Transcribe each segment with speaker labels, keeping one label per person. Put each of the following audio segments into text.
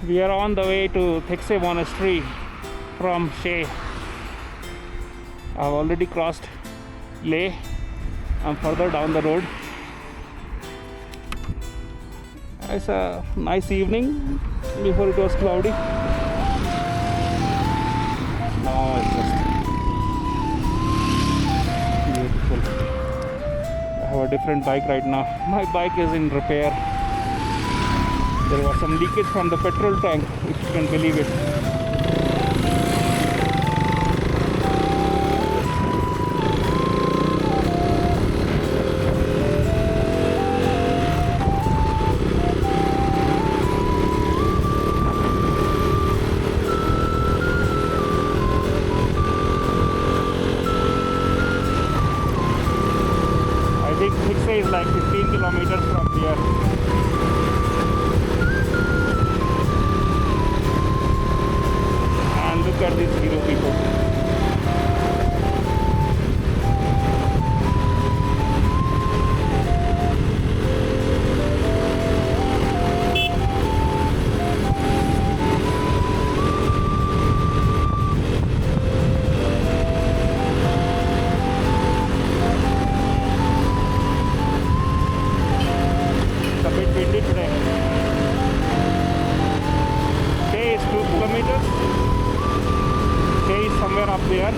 Speaker 1: We are on the way to Thiksey Monastery from Shea. I've already crossed Leh. I'm further down the road. It's a nice evening before it was cloudy. Now it's just beautiful. I have a different bike right now. My bike is in repair. There was some leakage from the petrol tank, if you can believe it. I think Thiksey is like 15 kilometers from here. Look at these hero people. It's a bit windy today. Today is 2 kilometers. Is somewhere up there.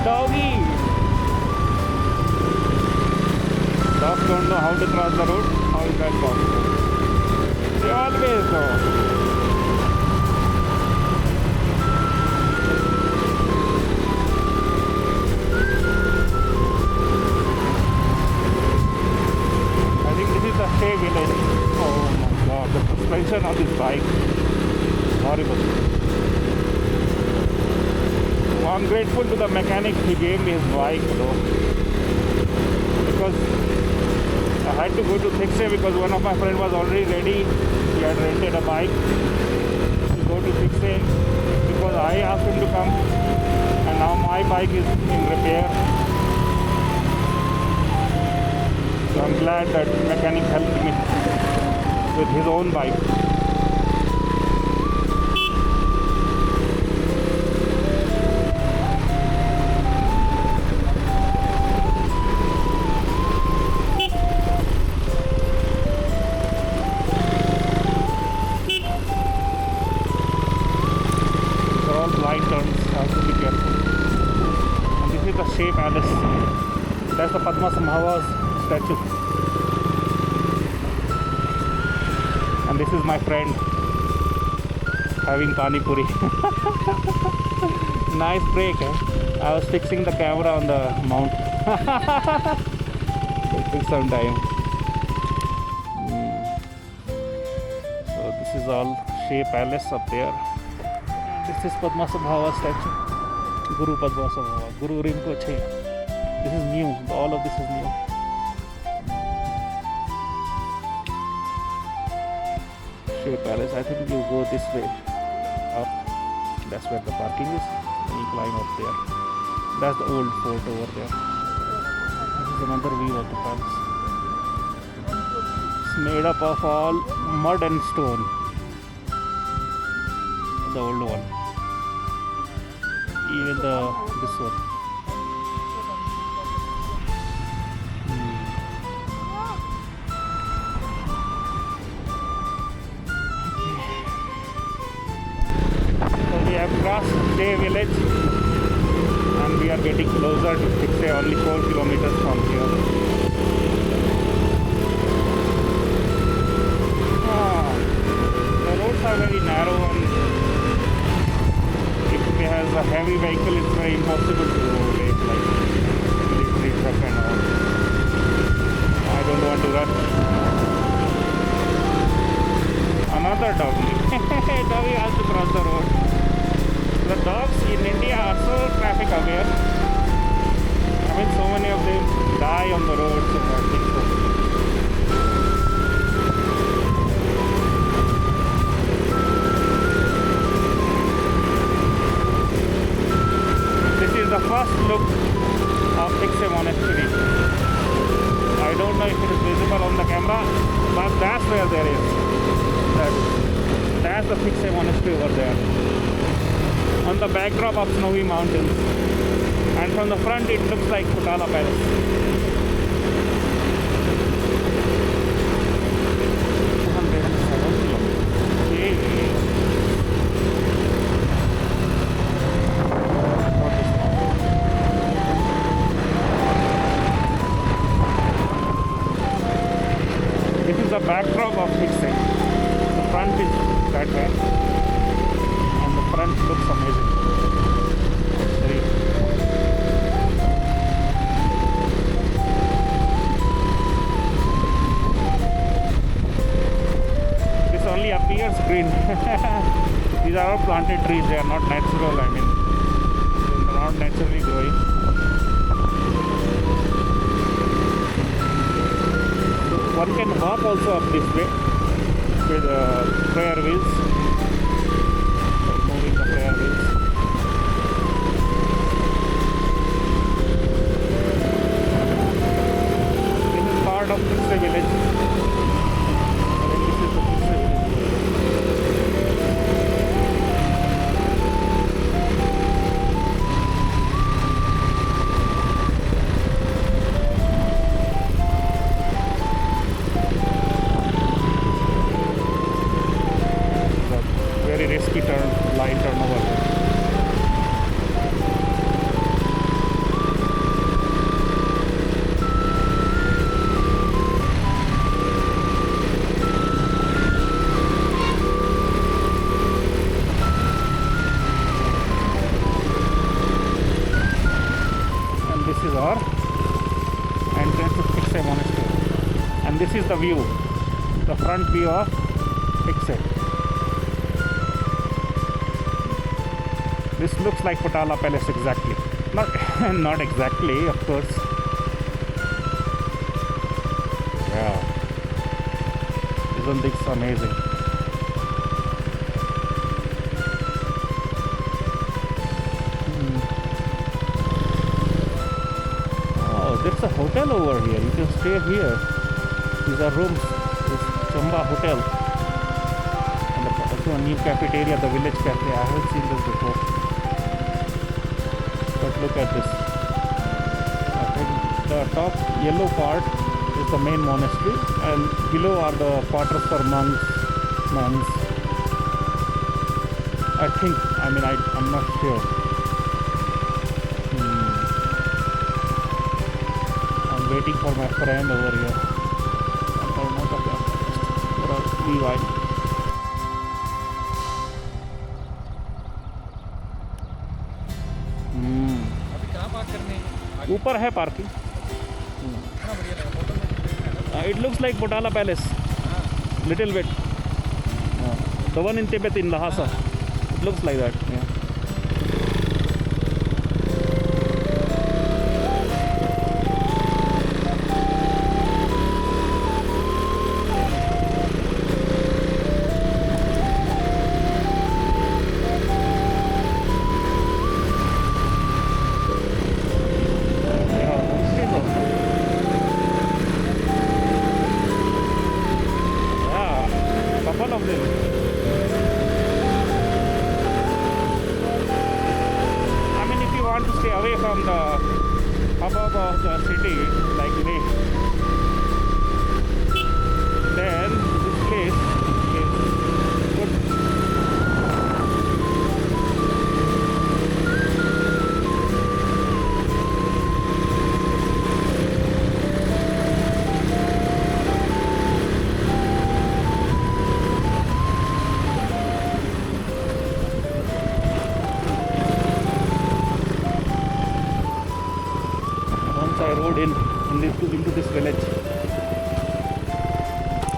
Speaker 1: Doggy! Dogs don't know how to cross the road. How is that possible? They always know. I think this is the Shea village. Oh my god, the suspension of this bike is horrible. I'm grateful to the mechanic, he gave me his bike though, because I had to go to Thiksey because one of my friends was already ready. He had rented a bike to go to Thiksey because I asked him to come, and now my bike is in repair. So I'm glad that mechanic helped me with his own bike. The Shea Palace. That's the Padmasambhava's statue. And this is my friend having pani puri. Nice break, eh? I was fixing the camera on the mount. It took some time. So this is all Shea Palace up there. This is Padmasambhava statue. Guru Padmasambhava, Guru Rinpoche. This is new. All of this is new. Shea Palace. I think you go this way up. That's where the parking is. And you climb up there. That's the old fort over there. This is another view of the palace. It's made up of all mud and stone. The old one. Even this one. crossed Day Village and we are getting closer to Tikse, only 4 kilometers from here. The roads are very narrow and if it has a heavy vehicle it's very impossible to overtake, like delivery truck and all. I don't want to rush. Another doggy. Doggy has to cross the road. The dogs in India are so traffic aware. I mean, so many of them die on the roads and I think so. This is the first look of Tikse Monastery. I don't know if it is visible on the camera, but that's where there is. That's the Tikse Monastery over there. On the backdrop of snowy mountains. And from the front it looks like Potala Palace. This is the backdrop of Tikse. The front is that way. And the front looks amazing. This only appears green. These are all planted trees, they are not natural, I mean, they are not naturally growing. So one can walk also up this way with prayer wheels. Moving the prayer wheels. This is part of Tikse village. And this is the Tikse village. Very risky line turnover. And this is our entrance to Tikse Monastery. And this is the view, the front view of Tikse. This looks like Potala Palace exactly. Not exactly, of course. Yeah. Isn't this amazing? Oh, there's a hotel over here. You can stay here. These are rooms. This Chamba Hotel. And also a new cafeteria, the village cafe. I haven't seen this before. But look at this. I think the top yellow part is the main monastery and below are the quarters for monks, nuns. I think, I mean, I'm not sure. I'm waiting for my friend over here. ऊपर है parking. It looks like Potala Palace. Little bit. The one in Tibet in Lhasa. It looks like that. Yeah. Couple of them. I mean, if you want to stay away from the hubbub of the city, like this, then this place is good. this village.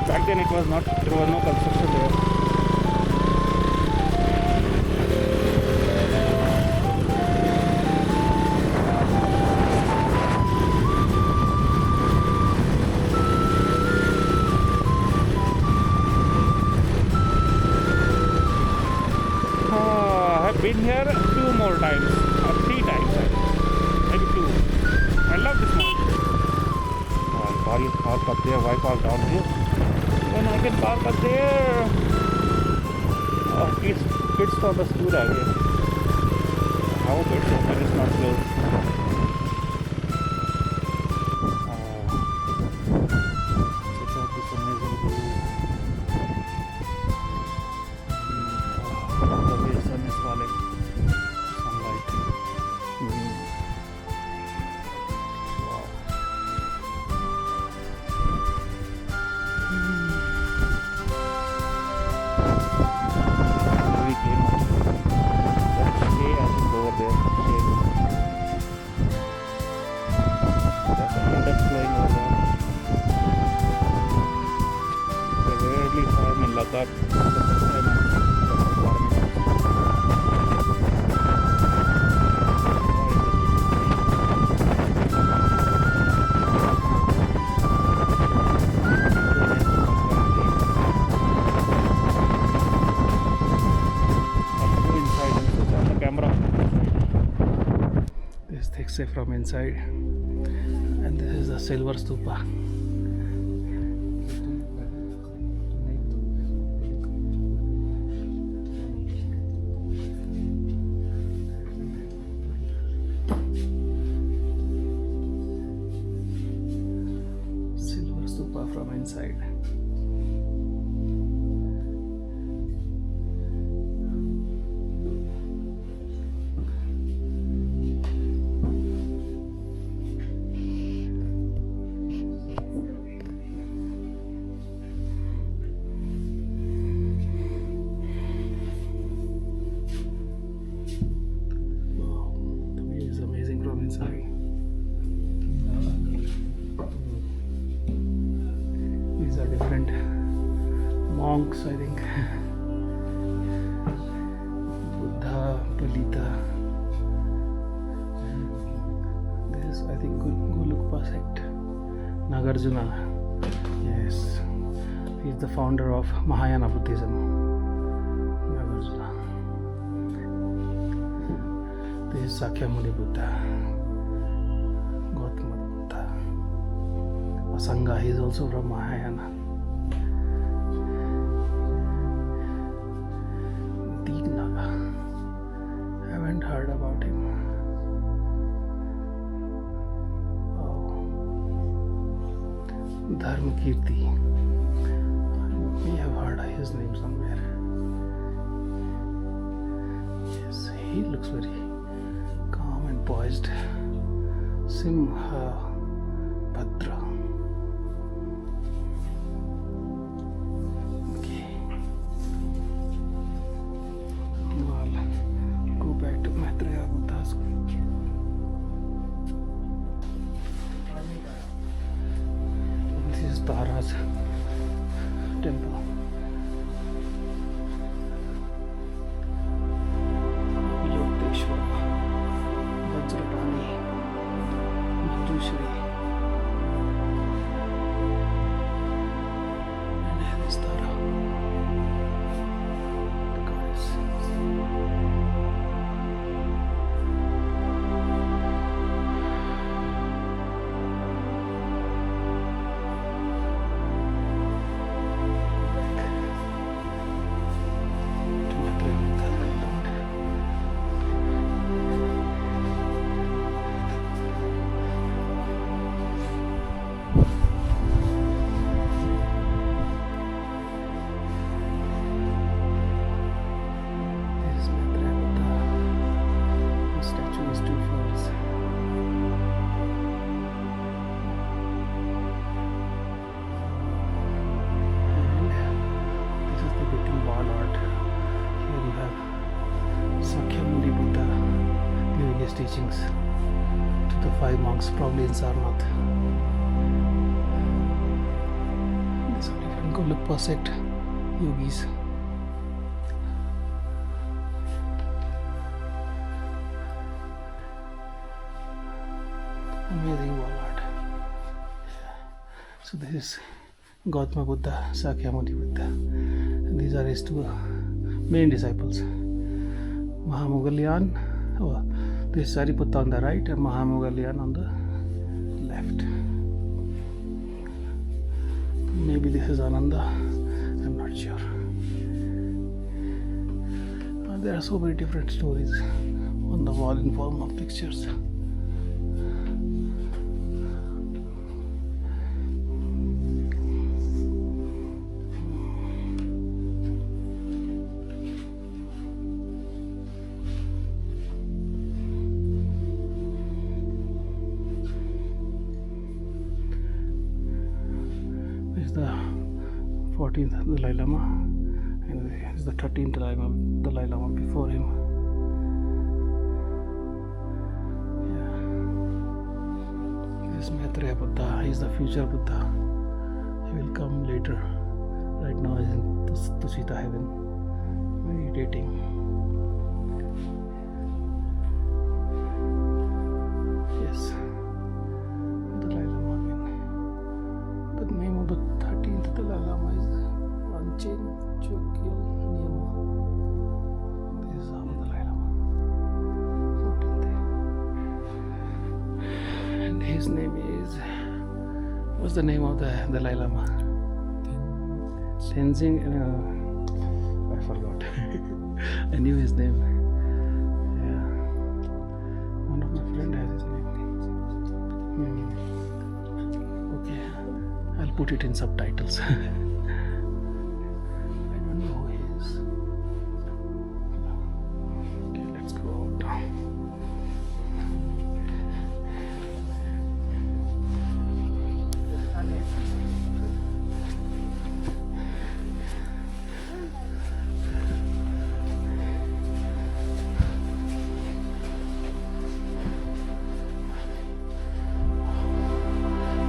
Speaker 1: Back then it was not, there was no construction there. I've been here 2 more times, or 3 times, maybe 2. I love this one. I'll park up there. Why park down here? Then I can park up there. Oh, kids from the school are here. I hope it's open, it's not closed. Check out this amazing view. The way sun is falling. Sunlight. Wow. We came up. That shade, I think, over there. Shade. There's an index flowing over there. They rarely farm in Ladakh. The first time I'm farming. This is Thiksey from inside, and this is the silver stupa. Silver stupa from inside. These are different monks, I think. Buddha, Palita. This is, I think, Golukpa sect. Nagarjuna. Yes. He is the founder of Mahayana Buddhism. Nagarjuna. This is Sakyamuni Buddha. Gautama Buddha. Asanga, he is also from Mahayana. Dignaga. Haven't heard about him. Oh. Dharmakirti. We have heard his name somewhere. Yes, he looks very calm and poised. Simha Bhadra. Okay. Well, go back to Maitreya Buddha's. This is Tara's temple. Yokteshwara, Vajrapani, Manjushri, and Hades Tara, the goddess. Teachings to the 5 monks, probably in Sarnath.
Speaker 2: look perfect yogis. Amazing wall art. So this is Gautama Buddha, Sakyamuni Buddha, and these are his two main disciples, Mahamoggallana. Oh, this is Sariputta on the right and Mahamoggallana on the left. Maybe this is Ananda, I'm not sure. There are so many different stories on the wall in form of pictures. This is the 14th Dalai Lama, and this is the 13th Dalai Lama before him. Yeah. This is Maitreya Buddha. He is the future Buddha. He will come later. Right now he is in Tusita heaven, meditating. Yes, Dalai Lama again. The name of the 13th Dalai Lama is Wanchen Chogyal Nyama. This is our Dalai Lama, 14th. And his name is, what's the name of the Dalai Lama? Tenzing, I forgot. I knew his name. Yeah, one of my friend has his name. Okay, I'll put it in subtitles. I don't know who he is. Okay, let's go out now.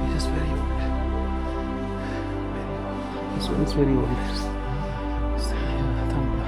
Speaker 2: This is very old. This one is very old. It's the Thangpa.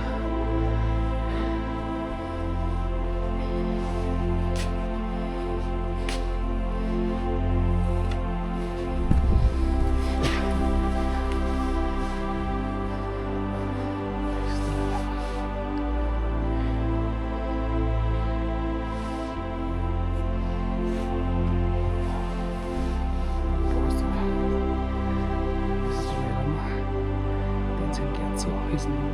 Speaker 2: His name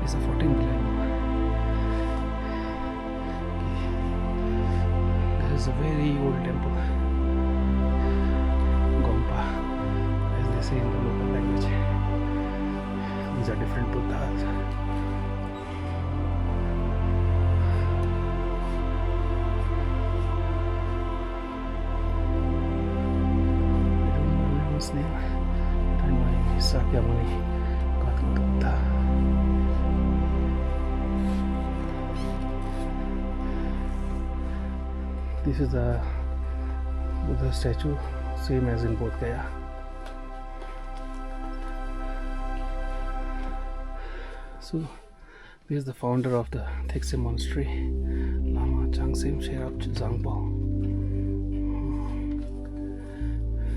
Speaker 2: is the 14th Dalai Lama. There is a very old temple, Gompa, as they say in the local language. These are different Buddhas. I don't know anyone's name, but I know Sakyamuni. Buddha. This is the Buddha statue, same as in Bodh Gaya. So this is the founder of the Thekse monastery, Lama Changsem Sherab Zangpo.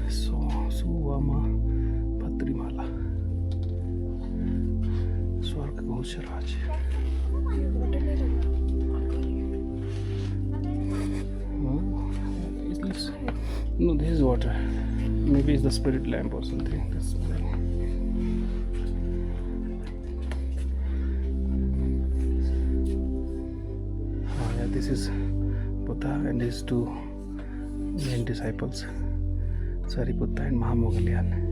Speaker 2: Suwama Patrimala. Swarg Ghosh Raj. No, this is water. Maybe it's the spirit lamp or something. That's yeah, this is Buddha and his two main disciples, Sariputta and Mahamoggallana.